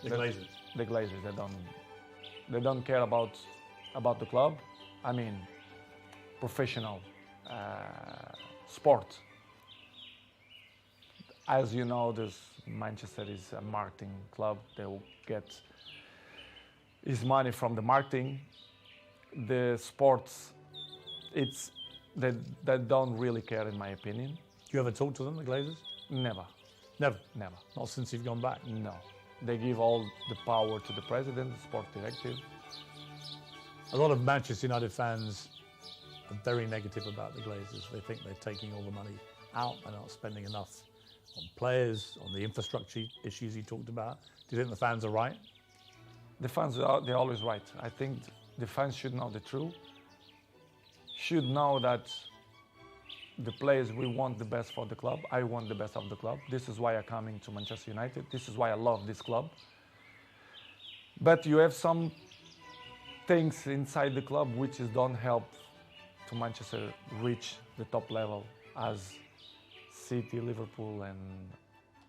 The Glazers. The Glazers. They don't care about the club. I mean, professional sport. As you know, Manchester is a marketing club. They will get his money from the marketing. The sports, they don't really care, in my opinion. Do you ever talk to them, the Glazers? Never. Never? Never. Not since you've gone back? No. They give all the power to the president, the sport directive. A lot of Manchester United fans are very negative about the Glazers. They think they're taking all the money out and not spending enough on players, on the infrastructure issues you talked about. Do you think the fans are right? The fans, they're always right. I think the fans should know the truth, should know that the players, we want the best for the club. I want the best of the club. This is why I'm coming to Manchester United. This is why I love this club. But you have some things inside the club which don't help to Manchester reach the top level as City, Liverpool, and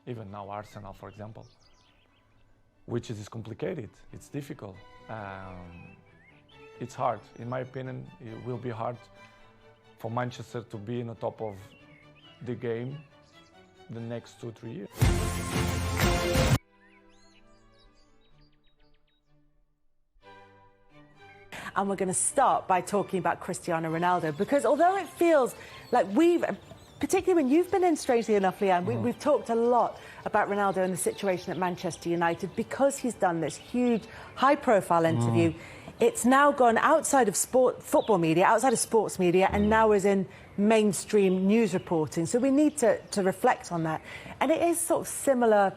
even now Arsenal, for example, which is complicated. It's difficult. It's hard. In my opinion, it will be hard for Manchester to be in the top of the game the next 2-3 years. And we're going to start by talking about Cristiano Ronaldo, because although it feels like particularly when you've been in, strangely enough, Leanne, we've talked a lot about Ronaldo and the situation at Manchester United because he's done this huge, high-profile interview. It's now gone outside of football media, outside of sports media, and now is in mainstream news reporting. So we need to reflect on that. And it is sort of similar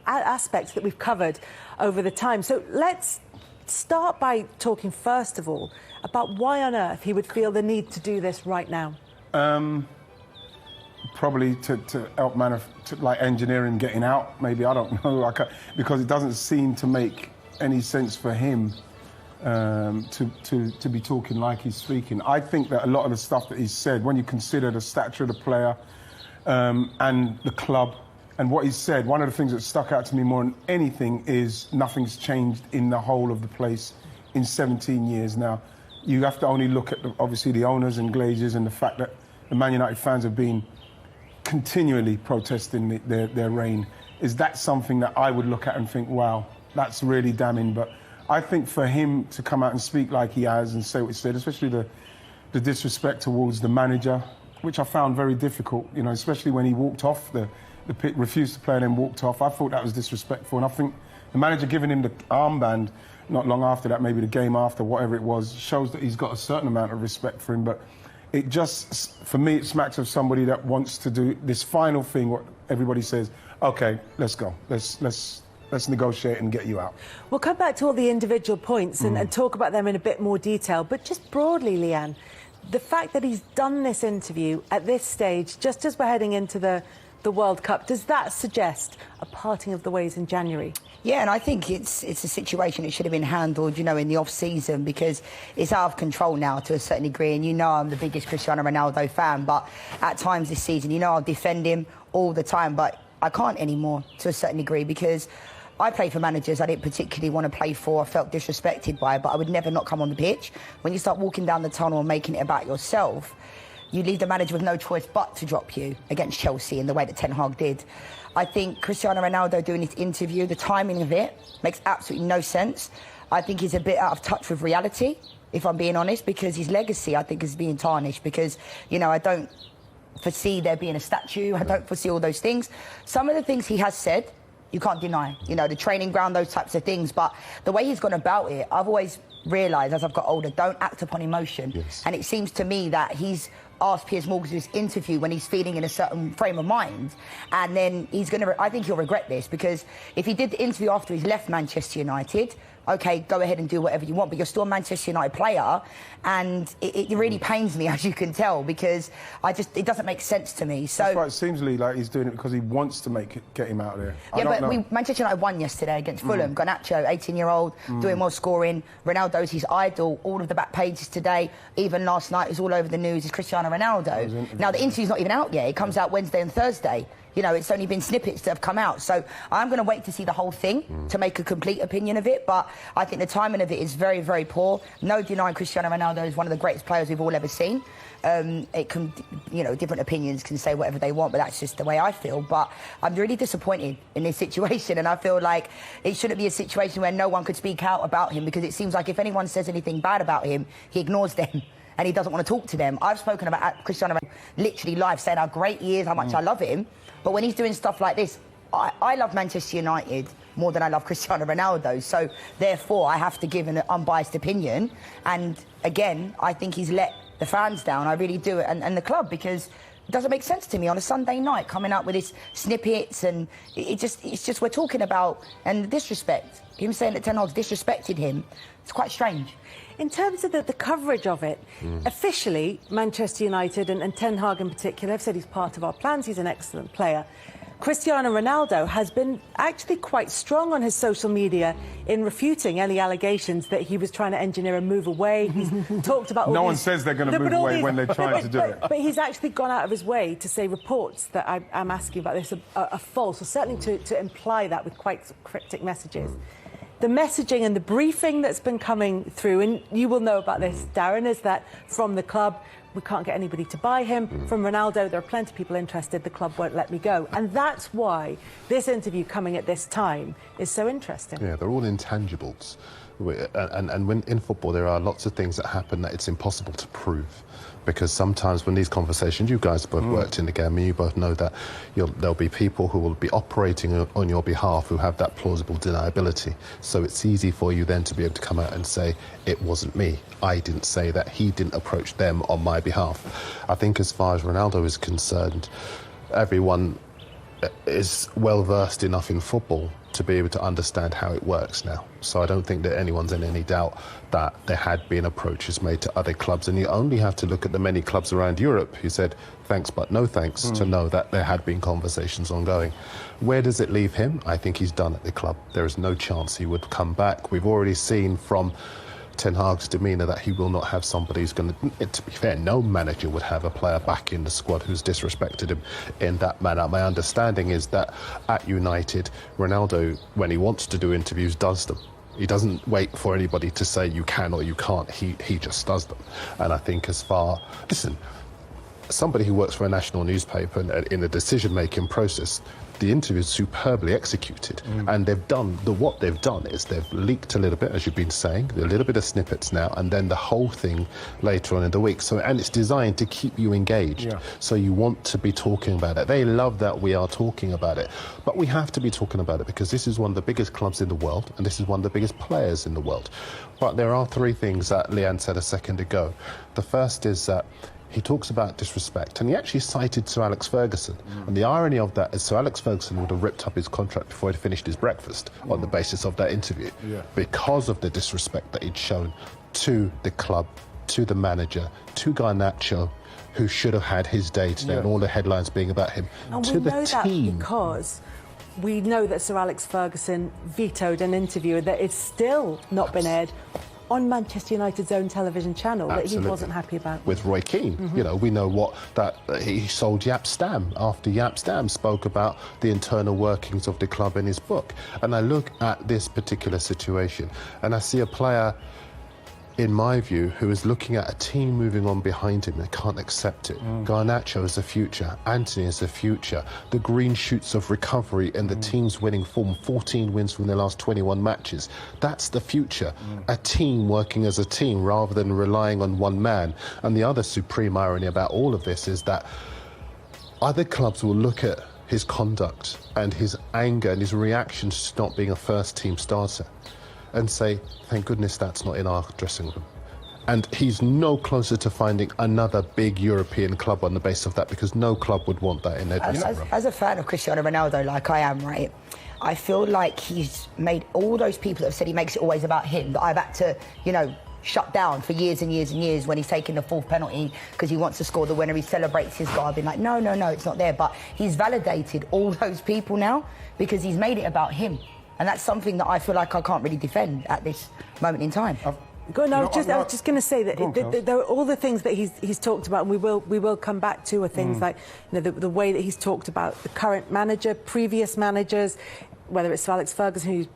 aspects that we've covered over the time. So let's start by talking, first of all, about why on earth he would feel the need to do this right now. Probably to help like engineering getting out, maybe, I don't know, because it doesn't seem to make any sense for him to be talking like he's speaking. I think that a lot of the stuff that he's said, when you consider the stature of the player and the club and what he's said, one of the things that stuck out to me more than anything is nothing's changed in the whole of the place in 17 years now. You have to only look at, obviously, the owners and Glazers and the fact that the Man United fans have been continually protesting their reign. Is that something that I would look at and think, wow, that's really damning? But I think for him to come out and speak like he has and say what he said, especially the disrespect towards the manager, which I found very difficult, you know, especially when he walked off the pitch, refused to play and then walked off. I thought that was disrespectful. And I think the manager giving him the armband not long after that, maybe the game after, whatever it was, shows that he's got a certain amount of respect for him. But it just, for me, it smacks of somebody that wants to do this final thing, what everybody says, OK, let's go. Let's negotiate and get you out. We'll come back to all the individual points and talk about them in a bit more detail. But just broadly, Leanne, the fact that he's done this interview at this stage, just as we're heading into the World Cup, does that suggest a parting of the ways in January? Yeah, and I think it's a situation that should have been handled, you know, in the off-season, because it's out of control now to a certain degree. And you know I'm the biggest Cristiano Ronaldo fan, but at times this season, you know, I'll defend him all the time, but I can't anymore to a certain degree, because I played for managers I didn't particularly want to play for. I felt disrespected by, but I would never not come on the pitch. When you start walking down the tunnel and making it about yourself, you leave the manager with no choice but to drop you against Chelsea in the way that Ten Hag did. I think Cristiano Ronaldo doing this interview, the timing of it makes absolutely no sense. I think he's a bit out of touch with reality, if I'm being honest, because his legacy, I think, is being tarnished. Because, you know, I don't foresee there being a statue. I don't foresee all those things. Some of the things he has said, you can't deny. You know, the training ground, those types of things. But the way he's gone about it, I've always realised as I've got older, don't act upon emotion. Yes. And it seems to me that he's asked Piers Morgan to do this interview when he's feeling in a certain frame of mind, and then he's going to, I think he'll regret this, because if he did the interview after he's left Manchester United, OK, go ahead and do whatever you want, but you're still a Manchester United player, and it really pains me, as you can tell, because it doesn't make sense to me. So that's right, it seems like he's doing it because he wants to get him out of there. Yeah, but Manchester United won yesterday against Fulham. Garnacho, 18-year-old, doing well, scoring. Ronaldo's his idol. All of the back pages today, even last night, it was all over the news, is Cristiano Ronaldo. Now, the interview's not even out yet. It comes out Wednesday and Thursday. You know, it's only been snippets that have come out. So I'm going to wait to see the whole thing to make a complete opinion of it. But I think the timing of it is very, very poor. No denying Cristiano Ronaldo is one of the greatest players we've all ever seen. It can, you know, different opinions can say whatever they want, but that's just the way I feel. But I'm really disappointed in this situation, and I feel like it shouldn't be a situation where no one could speak out about him, because it seems like if anyone says anything bad about him, he ignores them and he doesn't want to talk to them. I've spoken about Cristiano Ronaldo literally live, saying how great he is, how much I love him, but when he's doing stuff like this, I love Manchester United more than I love Cristiano Ronaldo, so therefore I have to give an unbiased opinion. And again, I think he's let the fans down, I really do, and the club, because it doesn't make sense to me on a Sunday night coming out with his snippets, and it's just we're talking about, and the disrespect, him saying that Ten Hag's disrespected him, it's quite strange. In terms of the coverage of it, officially, Manchester United and Ten Hag in particular have said he's part of our plans, he's an excellent player. Cristiano Ronaldo has been actually quite strong on his social media in refuting any allegations that he was trying to engineer a move away. He's talked about all No one says they're going to move away when they're trying to do it. But he's actually gone out of his way to say reports that I'm asking about this are false, or certainly to imply that with quite cryptic messages. The messaging and the briefing that's been coming through, and you will know about this, Darren, is that from the club, we can't get anybody to buy him. From Ronaldo, there are plenty of people interested, the club won't let me go. And that's why this interview coming at this time is so interesting. Yeah, they're all intangibles. And when in football, there are lots of things that happen that it's impossible to prove. Because sometimes when these conversations, you guys both worked in the game, and you both know that there'll be people who will be operating on your behalf who have that plausible deniability. So it's easy for you then to be able to come out and say, it wasn't me. I didn't say that. He didn't approach them on my behalf. I think as far as Ronaldo is concerned, everyone is well versed enough in football to be able to understand how it works now. So I don't think that anyone's in any doubt that there had been approaches made to other clubs, and you only have to look at the many clubs around Europe who said thanks but no thanks to know that there had been conversations ongoing. Where does it leave him? I think he's done at the club. There is no chance he would come back. We've already seen from Ten Hag's demeanour that he will not have somebody who's going to be fair, no manager would have a player back in the squad who's disrespected him in that manner. My understanding is that at United, Ronaldo, when he wants to do interviews, does them. He doesn't wait for anybody to say you can or you can't. He just does them. And I think listen, somebody who works for a national newspaper and in the decision-making process, the interview is superbly executed, and what they've done is they've leaked a little bit, as you've been saying, a little bit of snippets now, and then the whole thing later on in the week. So, and it's designed to keep you engaged. So you want to be talking about it. They love that we are talking about it, but we have to be talking about it because this is one of the biggest clubs in the world, and this is one of the biggest players in the world. But there are three things that Leanne said a second ago. The first is that he talks about disrespect, and he actually cited Sir Alex Ferguson. And the irony of that is Sir Alex Ferguson would have ripped up his contract before he'd finished his breakfast on the basis of that interview, because of the disrespect that he'd shown to the club, to the manager, to Garnacho, who should have had his day today, and all the headlines being about him, and to the that team. Because we know that Sir Alex Ferguson vetoed an interview that is still not been aired on Manchester United's own television channel. Absolutely. That he wasn't happy about. With Roy Keane, you know, we know that he sold Jaap Stam after Jaap Stam spoke about the internal workings of the club in his book. And I look at this particular situation and I see a player, in my view, who is looking at a team moving on behind him and can't accept it. Garnacho is the future, Anthony is the future, the green shoots of recovery and the team's winning form, 14 wins from their last 21 matches. That's the future, a team working as a team rather than relying on one man. And the other supreme irony about all of this is that other clubs will look at his conduct and his anger and his reactions to not being a first team starter and say, thank goodness that's not in our dressing room. And he's no closer to finding another big European club on the basis of that, because no club would want that in their dressing room. As a fan of Cristiano Ronaldo, like I am, right, I feel like he's made all those people that have said he makes it always about him, that I've had to, you know, shut down for years and years and years when he's taking the fourth penalty because he wants to score the winner, he celebrates his goal. I've been like, no, it's not there. But he's validated all those people now because he's made it about him. And that's something that I feel like I can't really defend at this moment in time. Go on, I was just going to say that there are all the things that he's talked about, and we will come back to, are things like, you know, the way that he's talked about the current manager, previous managers, whether it's Alex Ferguson, who's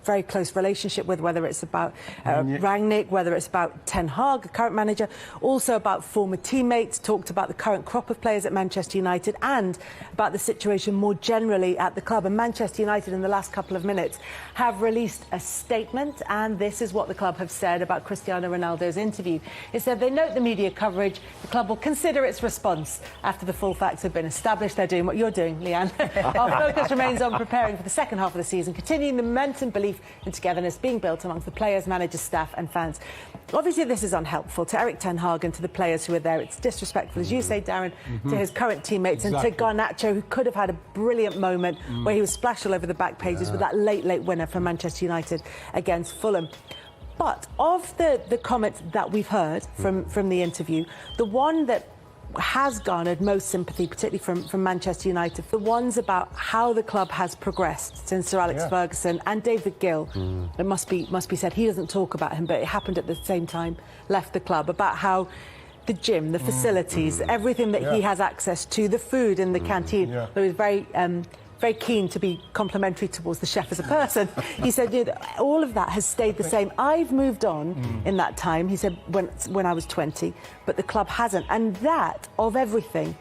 very close relationship with, whether it's about Rangnick, whether it's about Ten Hag, the current manager, also about former teammates, talked about the current crop of players at Manchester United, and about the situation more generally at the club. And Manchester United, in the last couple of minutes, have released a statement, and this is what the club have said about Cristiano Ronaldo's interview. It said they note the media coverage. The club will consider its response after the full facts have been established. They're doing what you're doing, Leanne. Our focus remains on preparing for the second half of the season, continuing the momentum, belief and togetherness being built amongst the players, managers, staff and fans. Obviously, this is unhelpful to Erik ten Hag and to the players who are there. It's disrespectful, as you say, Darren, to his current teammates and to Garnacho, who could have had a brilliant moment where he was splashed all over the back pages with that late winner for Manchester United against Fulham. But of the comments that we've heard from the interview, the one that has garnered most sympathy, particularly from Manchester United, the ones about how the club has progressed since Sir Alex Ferguson and David Gill. It must be said, he doesn't talk about him, but it happened at the same time, left the club, about how the gym, the facilities, everything that he has access to, the food in the canteen. He was very keen to be complimentary towards the chef as a person. He said, you know, all of that has stayed the same. I've moved on in that time, he said, when I was 20, but the club hasn't. And that, of everything,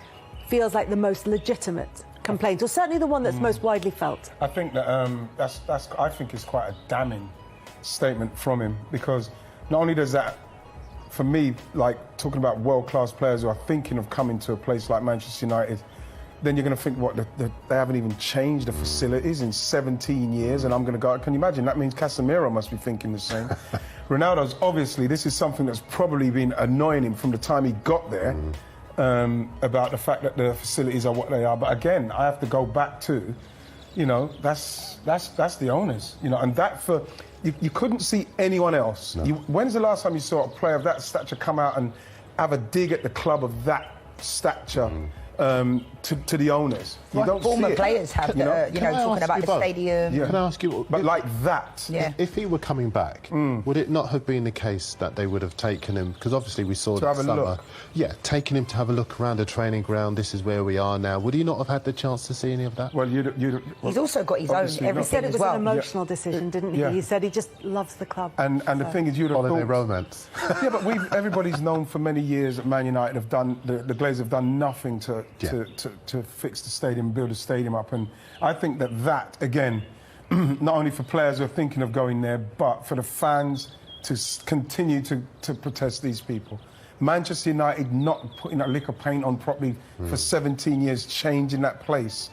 feels like the most legitimate complaint, or certainly the one that's most widely felt. I think that I think it's quite a damning statement from him, because not only does that, for me, like talking about world-class players who are thinking of coming to a place like Manchester United, then you're going to think, what, they haven't even changed the facilities in 17 years, and I'm going to go, can you imagine? That means Casemiro must be thinking the same. Ronaldo's, obviously, this is something that's probably been annoying him from the time he got there, about the fact that the facilities are what they are. But again, I have to go back to, you know, that's the owners, you know, and that for, you couldn't see anyone else. No. When's the last time you saw a player of that stature come out and have a dig at the club of that stature? To the owners. You don't former see it. Players have, talking about the stadium. Can I ask you, but like that. If he were coming back, would it not have been the case that they would have taken him? Because obviously we saw this summer. Yeah, taking him to have a look around the training ground. This is where we are now. Would he not have had the chance to see any of that? Well, he's also got his own everything. He said it was an emotional decision, didn't he? He said he just loves the club. And the thing is, you'd have holiday romance. Yeah, but everybody's known for many years that Man United have done, the Glazers have done nothing to fix the stadium, build a stadium up, and I think that again, not only for players who are thinking of going there, but for the fans to continue to protest these people. Manchester United not putting that lick of paint on properly for 17 years, changing that place.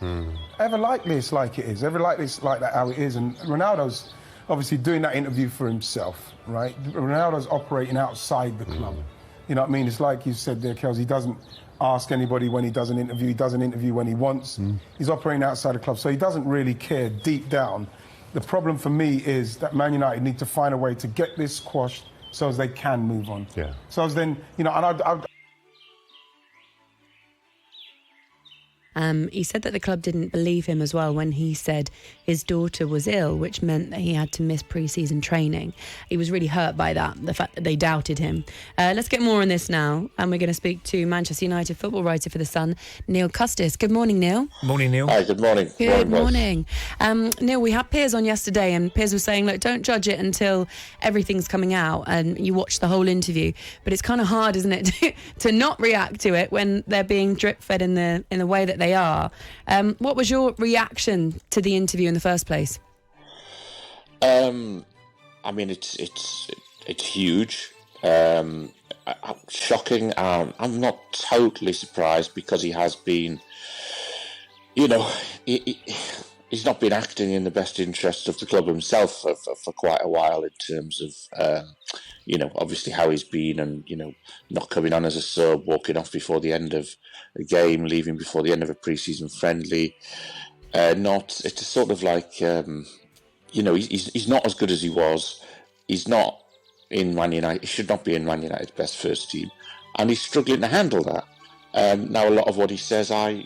Ever like this like it is, ever like this like that how it is, and Ronaldo's obviously doing that interview for himself, right? Ronaldo's operating outside the club. You know what I mean? It's like you said there, Kels, he doesn't ask anybody when he does an interview. He does an interview when he wants. He's operating outside the club, so he doesn't really care deep down. The problem for me is that Man United need to find a way to get this squashed so as they can move on. So as then, you know, and he said that the club didn't believe him as well when he said his daughter was ill, which meant that he had to miss pre-season training. He was really hurt by that, the fact that they doubted him. Let's get more on this now, and we're going to speak to Manchester United football writer for The Sun, Neil Custis. Good morning, Neil. Morning, Neil. Hi, good morning. Good morning. Neil, we had Piers on yesterday, and Piers was saying, look, don't judge it until everything's coming out and you watch the whole interview. But it's kind of hard, isn't it, to not react to it when they're being drip-fed in the way that they are. What was your reaction to the interview in the first place? I mean, it's huge, shocking. I'm not totally surprised, because he has been, you know, he's not been acting in the best interests of the club himself for quite a while, in terms of, you know, obviously how he's been, and, you know, not coming on as a sub, walking off before the end of a game, leaving before the end of a pre-season friendly. It's a sort of like, you know, he's not as good as he was. He's not in Man United. He should not be in Man United's best first team, and he's struggling to handle that. Now, a lot of what he says, I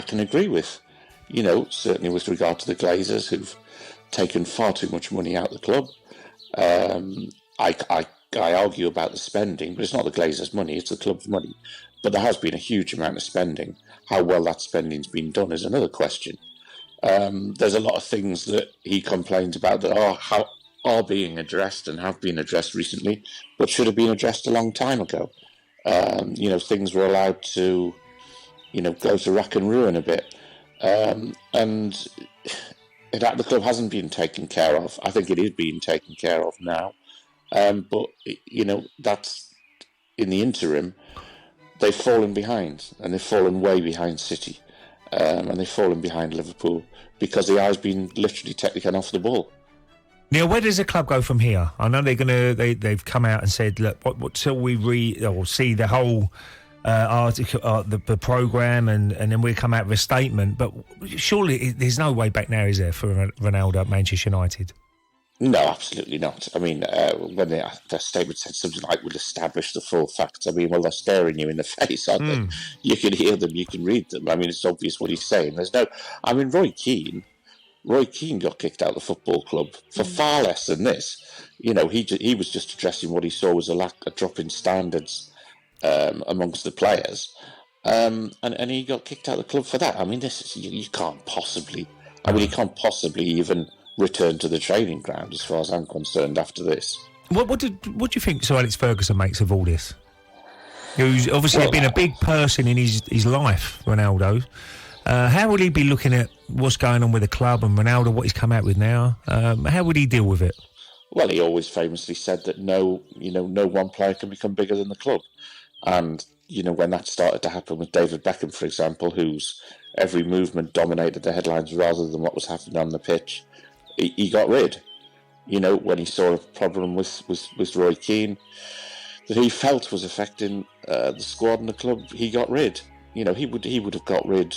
can agree with. You know, certainly with regard to the Glazers, who've taken far too much money out of the club. I I argue about the spending, but it's not the Glazers' money, it's the club's money. But there has been a huge amount of spending. How well that spending's been done is another question. There's a lot of things that he complains about that are being addressed and have been addressed recently, but should have been addressed a long time ago. Things were allowed to, go to rack and ruin a bit. And the club hasn't been taken care of. I think it is being taken care of now. But that's in the interim. They've fallen behind, and they've fallen way behind City, and they've fallen behind Liverpool because the eye's been literally taken off the ball. Neil, where does the club go from here? I know they've come out and said, look, what till we see the whole article, the programme, and then we come out with a statement. But surely there's no way back now, is there, for Ronaldo at Manchester United? No, absolutely not. I mean, when their statement said something like, we'll establish the full facts, I mean, well, they're staring you in the face, aren't they? You can hear them, you can read them. I mean, it's obvious what he's saying. Roy Keane got kicked out of the football club for far less than this. He was just addressing what he saw was a drop in standards amongst the players. And he got kicked out of the club for that. I mean, you can't possibly even return to the training ground, as far as I'm concerned, after this. What do you think Sir Alex Ferguson makes of all this? Who's obviously been a big person in his life, Ronaldo. How would he be looking at what's going on with the club and Ronaldo, what he's come out with now? How would he deal with it? Well, he always famously said that no one player can become bigger than the club. And, when that started to happen with David Beckham, for example, whose every movement dominated the headlines rather than what was happening on the pitch, he got rid. When he saw a problem with Roy Keane that he felt was affecting the squad and the club, he got rid. He would have got rid,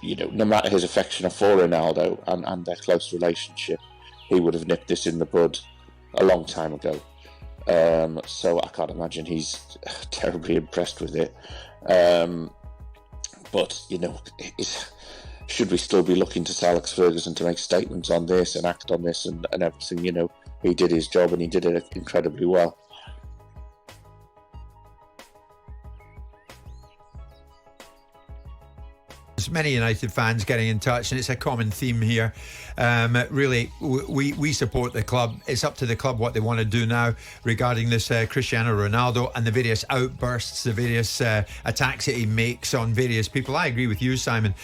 no matter his affection for Ronaldo and their close relationship, he would have nipped this in the bud a long time ago. So I can't imagine he's terribly impressed with it. But, should we still be looking to Sir Alex Ferguson to make statements on this and act on this and everything? He did his job and he did it incredibly well. There's many United fans getting in touch, and it's a common theme here. Really, we support the club. It's up to the club what they want to do now regarding this Cristiano Ronaldo and the various outbursts, the various attacks that he makes on various people. I agree with you, Simon.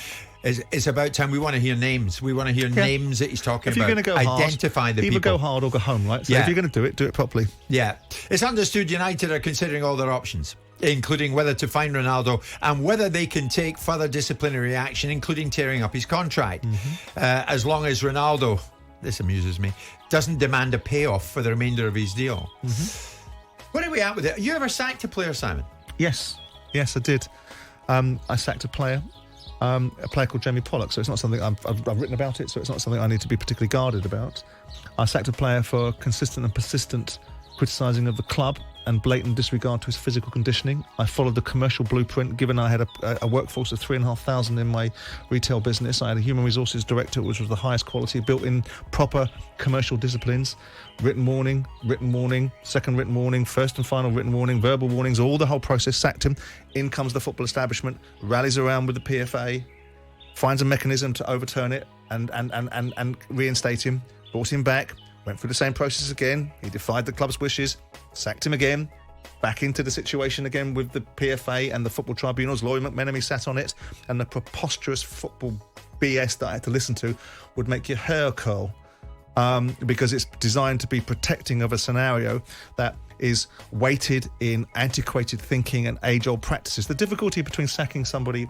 It's about time. We want to hear names. We want to hear names that he's talking about. If you're going to go identify hard, the people. Either go hard or go home, right? So if you're going to do it properly. Yeah. It's understood United are considering all their options, including whether to fine Ronaldo and whether they can take further disciplinary action, including tearing up his contract. As long as Ronaldo, this amuses me, doesn't demand a payoff for the remainder of his deal. Where are we at with it? You ever sacked a player, Simon? Yes, I did. I sacked a player called Jamie Pollock, so it's not something I've written about it, so it's not something I need to be particularly guarded about. I sacked a player for consistent and persistent criticising of the club and blatant disregard to his physical conditioning. I followed the commercial blueprint, given I had a workforce of 3,500 in my retail business. I had a human resources director, which was the highest quality, built in proper commercial disciplines. Written warning, second written warning, first and final written warning, verbal warnings, all the whole process. Sacked him. In comes the football establishment, rallies around with the PFA, finds a mechanism to overturn it and reinstate him, brought him back, went through the same process again. He defied the club's wishes, sacked him again, back into the situation again with the PFA and the football tribunals. Laurie McMenemy sat on it, and the preposterous football BS that I had to listen to would make your hair curl, because it's designed to be protecting of a scenario that is weighted in antiquated thinking and age-old practices. The difficulty between sacking somebody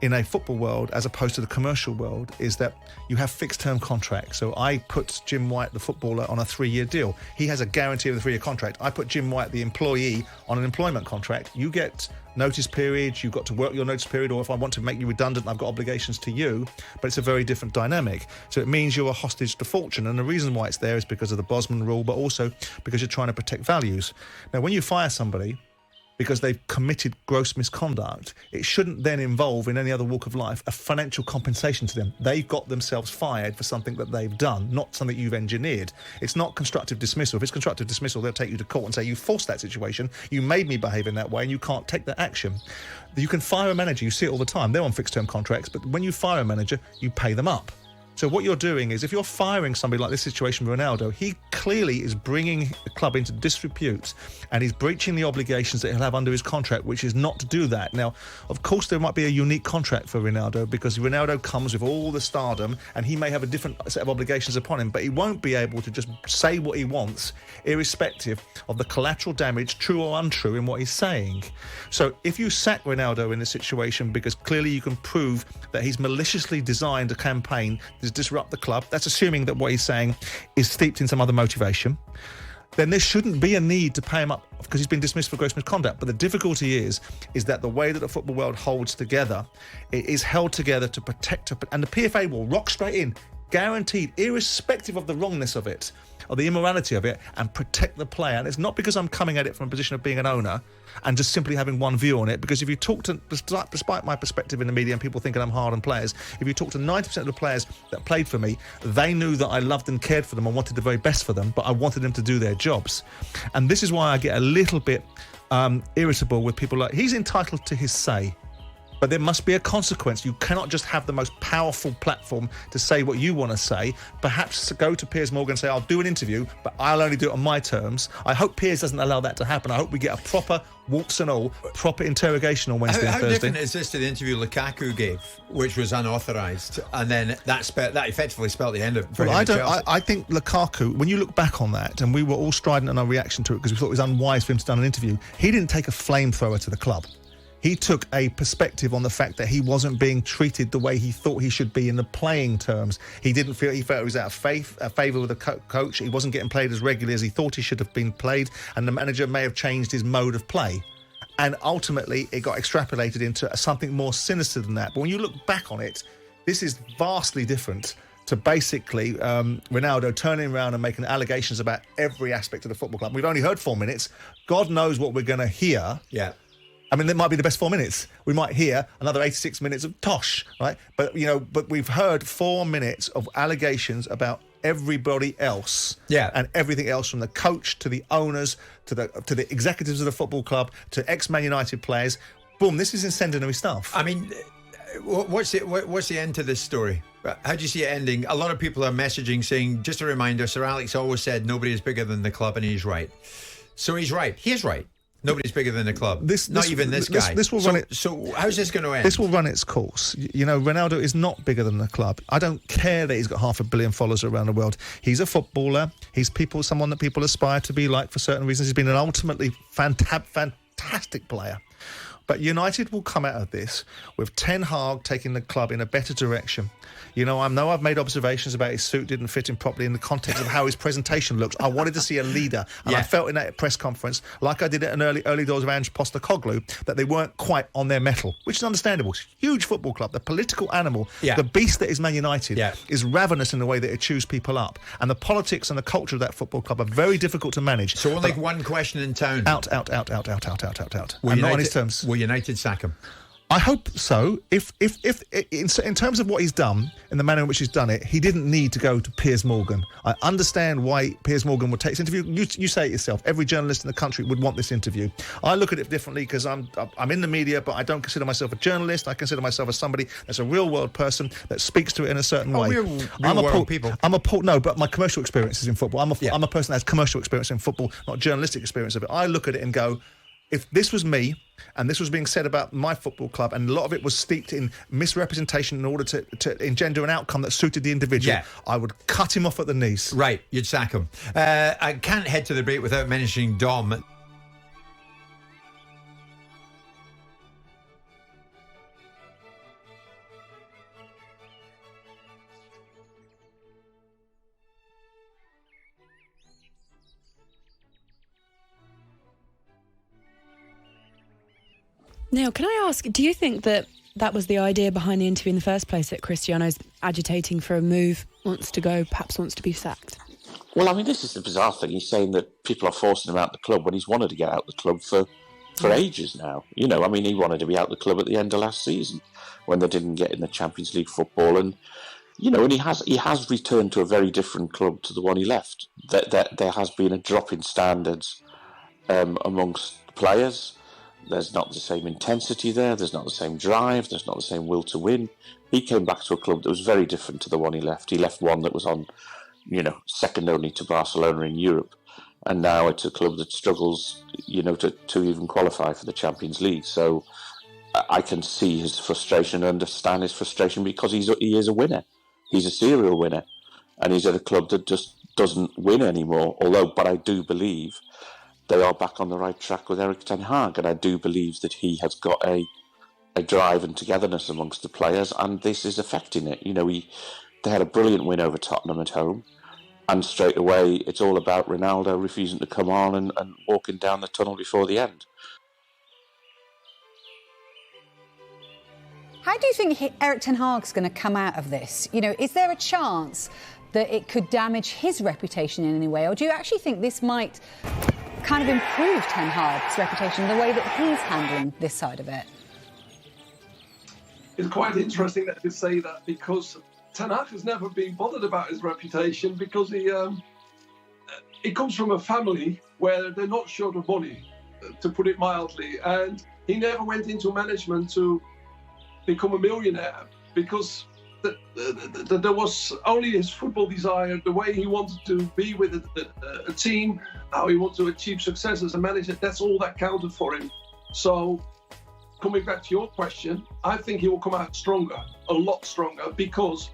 in a football world as opposed to the commercial world is that you have fixed-term contracts. So I put Jim White, the footballer, on a 3-year deal. He has a guarantee of a 3-year contract. I put Jim White, the employee, on an employment contract. You get notice periods, you've got to work your notice period, or if I want to make you redundant, I've got obligations to you, but it's a very different dynamic. So it means you're a hostage to fortune, and the reason why it's there is because of the Bosman rule, but also because you're trying to protect values. Now, when you fire somebody because they've committed gross misconduct, it shouldn't then involve, in any other walk of life, a financial compensation to them. They've got themselves fired for something that they've done, not something you've engineered. It's not constructive dismissal. If it's constructive dismissal, they'll take you to court and say, you forced that situation, you made me behave in that way, and you can't take that action. You can fire a manager. You see it all the time. They're on fixed-term contracts, but when you fire a manager, you pay them up. So what you're doing is, if you're firing somebody like this situation with Ronaldo, he clearly is bringing the club into disrepute, and he's breaching the obligations that he'll have under his contract, which is not to do that. Now, of course, there might be a unique contract for Ronaldo, because Ronaldo comes with all the stardom, and he may have a different set of obligations upon him, but he won't be able to just say what he wants, irrespective of the collateral damage, true or untrue, in what he's saying. So if you sack Ronaldo in this situation because clearly you can prove that he's maliciously designed a campaign to disrupt the club, that's assuming that what he's saying is steeped in some other motivation, then there shouldn't be a need to pay him up because he's been dismissed for gross misconduct. But the difficulty is that the way that the football world holds together, it is held together to protect, and the PFA will rock straight in, guaranteed, irrespective of the wrongness of it, or the immorality of it, and protect the player. And it's not because I'm coming at it from a position of being an owner and just simply having one view on it, because if you talk to, despite my perspective in the media and people thinking I'm hard on players, if you talk to 90% of the players that played for me, they knew that I loved and cared for them and wanted the very best for them, but I wanted them to do their jobs. And this is why I get a little bit irritable with people like, he's entitled to his say, but there must be a consequence. You cannot just have the most powerful platform to say what you want to say. Perhaps go to Piers Morgan and say, I'll do an interview, but I'll only do it on my terms. I hope Piers doesn't allow that to happen. I hope we get a proper, warts and all, proper interrogation on Wednesday and Thursday. How different is this to the interview Lukaku gave, which was unauthorised, and then that effectively spelled the end of it for him at Chelsea? I think Lukaku, when you look back on that, and we were all strident in our reaction to it because we thought it was unwise for him to do an interview, he didn't take a flamethrower to the club. He took a perspective on the fact that he wasn't being treated the way he thought he should be in the playing terms. He felt he was out of favour with the coach. He wasn't getting played as regularly as he thought he should have been played, and the manager may have changed his mode of play. And ultimately, it got extrapolated into something more sinister than that. But when you look back on it, this is vastly different to basically Ronaldo turning around and making allegations about every aspect of the football club. We've only heard 4 minutes. God knows what we're going to hear. Yeah. I mean, it might be the best 4 minutes. We might hear another 86 minutes of tosh, right? But we've heard 4 minutes of allegations about everybody else, and everything else, from the coach to the owners to the executives of the football club to ex-Man United players. Boom! This is incendiary stuff. I mean, what's the end to this story? How do you see it ending? A lot of people are messaging saying, just a reminder, Sir Alex always said nobody is bigger than the club, and he's right. So he's right. He is right. Nobody's bigger than the club. Not even this guy. This will run it. So how's this going to end? This will run its course. You know, Ronaldo is not bigger than the club. I don't care that he's got 500 million followers around the world. He's a footballer. He's someone that people aspire to be like for certain reasons. He's been an ultimately fantastic player. But United will come out of this with Ten Hag taking the club in a better direction. You know, I know I've made observations about his suit didn't fit him properly in the context of how his presentation looks. I wanted to see a leader. And I felt in that press conference, like I did at an early doors of Ange Postecoglou, that they weren't quite on their mettle, which is understandable. It's a huge football club. The political animal, the beast that is Man United, is ravenous in the way that it chews people up. And the politics and the culture of that football club are very difficult to manage. So only one question in town. Out. And not on his terms. Will United sack him? I hope so. If in terms of what he's done, in the manner in which he's done it, he didn't need to go to Piers Morgan. I understand why Piers Morgan would take this interview. You say it yourself. Every journalist in the country would want this interview. I look at it differently because I'm in the media, but I don't consider myself a journalist. I consider myself as somebody that's a real world person that speaks to it in a certain way. I'm a No, but my commercial experience is in football. I'm a person that has commercial experience in football, not journalistic experience of it. I look at it and go, if this was me and this was being said about my football club and a lot of it was steeped in misrepresentation in order to engender an outcome that suited the individual, I would cut him off at the knees. Right, you'd sack him. I can't head to the break without mentioning Dom. Now, can I ask, do you think that was the idea behind the interview in the first place, that Cristiano's agitating for a move, wants to go, perhaps wants to be sacked? Well, I mean, this is the bizarre thing. He's saying that people are forcing him out of the club when he's wanted to get out of the club for for ages now. You know, I mean, he wanted to be out the club at the end of last season when they didn't get in the Champions League football, and you know, and he has returned to a very different club to the one he left. There has been a drop in standards amongst players. There's not the same intensity there. There's not the same drive. There's not the same will to win. He came back to a club that was very different to the one he left. He left one that was on, you know, second only to Barcelona in Europe. And now it's a club that struggles, you know, to even qualify for the Champions League. So I can see his frustration and understand his frustration because he is a winner. He's a serial winner. And he's at a club that just doesn't win anymore. But I do believe they are back on the right track with Erik ten Hag. And I do believe that he has got a drive and togetherness amongst the players. And this is affecting it. You know, they had a brilliant win over Tottenham at home. And straight away, it's all about Ronaldo refusing to come on and walking down the tunnel before the end. How do you think Erik ten Hag's going to come out of this? You know, is there a chance that it could damage his reputation in any way? Or do you actually think this might kind of improve ten Hag's reputation, the way that he's handling this side of it? It's quite interesting that you say that, because Ten Hag has never been bothered about his reputation, because he comes from a family where they're not short of money, to put it mildly, and he never went into management to become a millionaire, because there was only his football desire, the way he wanted to be with a team, how he wanted to achieve success as a manager. That's all that counted for him. So, coming back to your question, I think he will come out stronger, a lot stronger, because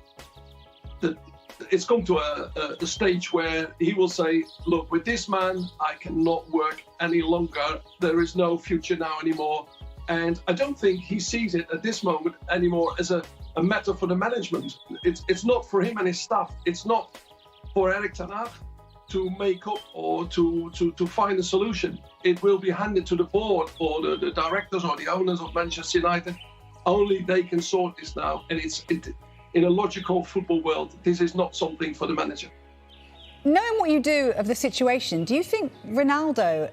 it's come to a stage where he will say, look, with this man, I cannot work any longer. There is no future now anymore. And I don't think he sees it at this moment anymore as a matter for the management. It's not for him and his staff. It's not for Erik ten Hag to make up or to find a solution. It will be handed to the board or the directors or the owners of Manchester United. Only they can sort this now. And in a logical football world, this is not something for the manager. Knowing what you do of the situation, do you think Ronaldo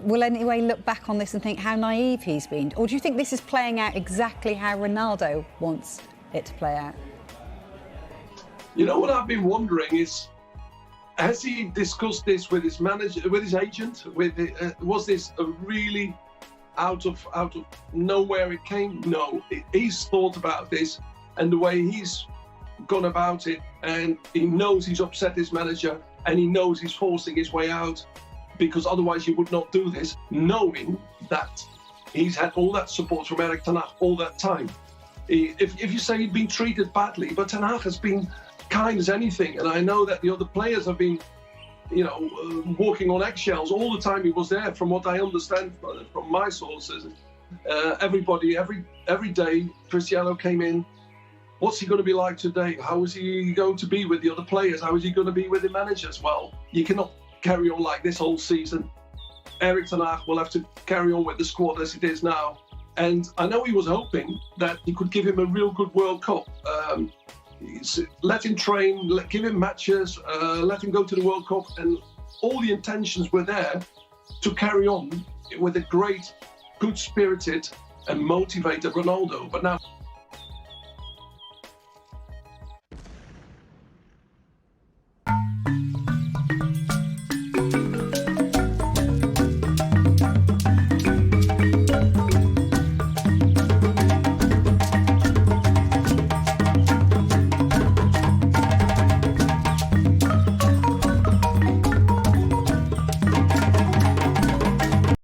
will anyway look back on this and think how naive he's been? Or do you think this is playing out exactly how Ronaldo wants it to play out? You know what I've been wondering is, has he discussed this with his manager, with his agent? Was this a really out of nowhere it came? No, he's thought about this, and the way he's gone about it, and he knows he's upset his manager, and he knows he's forcing his way out, because otherwise he would not do this, knowing that he's had all that support from Erik ten Hag all that time. If you say he'd been treated badly, but ten Hag has been kind as anything, and I know that the other players have been, you know, walking on eggshells all the time he was there. From what I understand from my sources, everybody, every day, Cristiano came in. What's he going to be like today? How is he going to be with the other players? How is he going to be with the managers? Well, you cannot carry on like this whole season. Erik ten Hag will have to carry on with the squad as it is now. And I know he was hoping that he could give him a real good World Cup. Let him train, give him matches, let him go to the World Cup. And all the intentions were there to carry on with a great, good-spirited and motivated Ronaldo. But now